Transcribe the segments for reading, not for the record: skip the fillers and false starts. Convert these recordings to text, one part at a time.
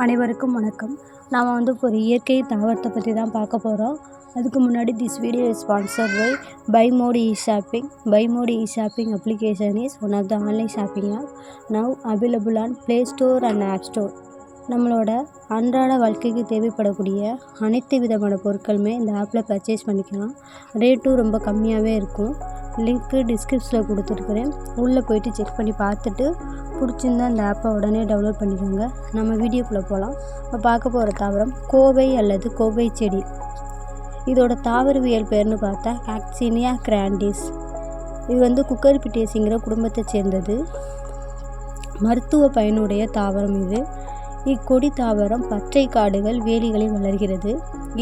அனைவருக்கும் வணக்கம். நாம் இப்போ ஒரு இயற்கை தாவரத்தை பற்றி தான் பார்க்க போகிறோம். அதுக்கு முன்னாடி this video is sponsored by Modi e-shopping. By Modi e-shopping application is one of the online shopping app now available on Play Store and App Store. நம்மளோட அன்றாட வாழ்க்கைக்கு தேவைப்படக்கூடிய அனைத்து விதமான பொருட்களுமே இந்த ஆப்பில் பர்ச்சேஸ் பண்ணிக்கலாம். ரேட்டும் ரொம்ப கம்மியாகவே இருக்கும். லிங்க்கு டிஸ்கிரிப்ஷனில் கொடுத்துருக்குறேன். உள்ளே போயிட்டு செக் பண்ணி பார்த்துட்டு பிடிச்சிருந்தா அந்த ஆப்பை உடனே டவுன்லோட் பண்ணிக்கோங்க. நம்ம வீடியோக்குள்ளே போகலாம். இப்போ பார்க்க போகிற தாவரம் கோவை அல்லது கோவை செடி. இதோட தாவரவியல் பேர்னு பார்த்தா காக்சினியா கிராண்டிஸ். இது குக்கர்பிட்டேசிங்கிற குடும்பத்தை சேர்ந்தது. மருத்துவ பயனுடைய தாவரம் இது. இக்கொடி தாவரம் பச்சை காடுகள் வேலிகளில் வளர்கிறது.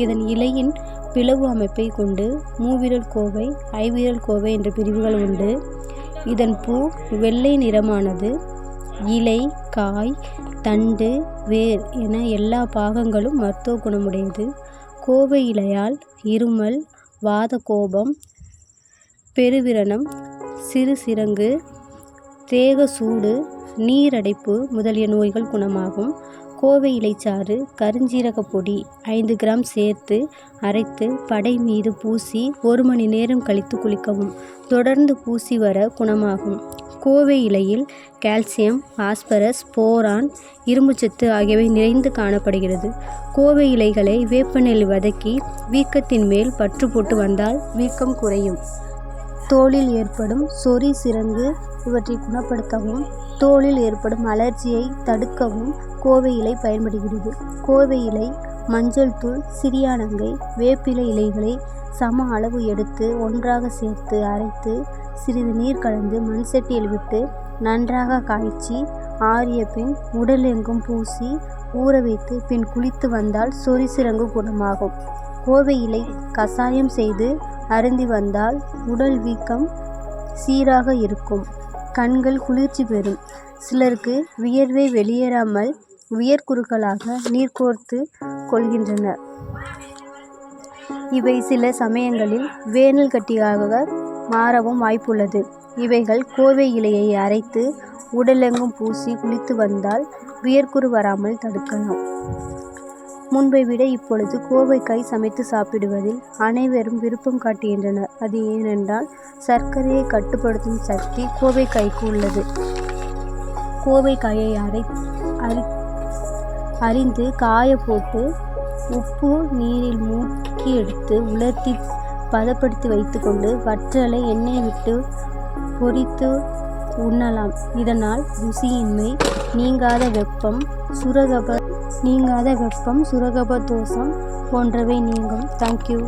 இதன் இலையின் பிளவு அமைப்பை கொண்டு மூவிரல் கோவை, ஐவிரல் கோவை என்ற பிரிவுகள் உண்டு. இதன் பூ வெள்ளை நிறமானது. இலை, காய், தண்டு, வேர் என எல்லா பாகங்களும் மருத்துவ குணமுடையது. கோவை இலையால் இருமல், வாத கோபம், பெருவிரணம், சிறு சிரங்கு, தேக சூடு, நீரடைப்பு முதலிய நோய்கள் குணமாகும். கோவை இலைச்சாறு கருஞ்சீரக பொடி 5 கிராம் சேர்த்து அரைத்து படை மீது பூசி 1 மணி நேரம் கழித்து குளிக்கவும். தொடர்ந்து பூசி வர குணமாகும். கோவை இலையில் கால்சியம், பாஸ்பரஸ், போரான், இரும்புச்சத்து ஆகியவை நிறைந்து காணப்படுகிறது. கோவை இலைகளை வேப்பநெல் வதக்கி வீக்கத்தின் மேல் பற்று போட்டு வந்தால் வீக்கம் குறையும். தோலில் ஏற்படும் சொறி, சிரங்கு இவற்றை குணப்படுத்தவும் தோலில் ஏற்படும் அலர்ஜியை தடுக்கவும் கோவை இலை பயன்படுகிறது. கோவை இலை, மஞ்சள் தூள், சிறியானங்கை, வேப்பிலை இலைகளை சம அளவு எடுத்து ஒன்றாக சேர்த்து அரைத்து சிறிது நீர் கலந்து மண் சட்டியில் விட்டு நன்றாக காய்ச்சி ஆறிய பின் உடல் எங்கும் பூசி ஊற வைத்து பின் குளித்து வந்தால் சொறி, சிரங்கு குணமாகும். கோவை இலை கசாயம் செய்து அருந்தி வந்தால் உடல் வீக்கம் சீராக இருக்கும். கண்கள் குளிர்ச்சி பெறும். சிலருக்கு வியர்வை வெளியேறாமல் வியர்க்குருக்களாக நீர் கோர்த்து கொள்கின்றனர். இவை சில சமயங்களில் வேனல் கட்டியாக மாறவும் வாய்ப்புள்ளது. இவைகள் கோவை இலையை அரைத்து உடலெங்கும் பூசி குளித்து வந்தால் வியர்க்குரு வராமல் தடுக்கலாம். முன்பை விட இப்பொழுது கோவைக்காய் சமைத்து சாப்பிடுவதில் அனைவரும் விருப்பம் காட்டுகின்றனர். அது ஏனென்றால் சர்க்கரையை கட்டுப்படுத்தும் சக்தி கோவைக்காய்க்கு உள்ளது. கோவைக்காயை அரிந்து காய போட்டு உப்பு நீரில் மூக்கி எடுத்து உலர்த்தி பதப்படுத்தி வைத்துக்கொண்டு வற்றலை எண்ணெய் விட்டு பொரித்து உண்ணலாம். இதனால் ருசியின்மை, நீங்காத வெப்பம், சுரகப தோஷம் போன்றவை நீங்கும். தேங்க்யூ.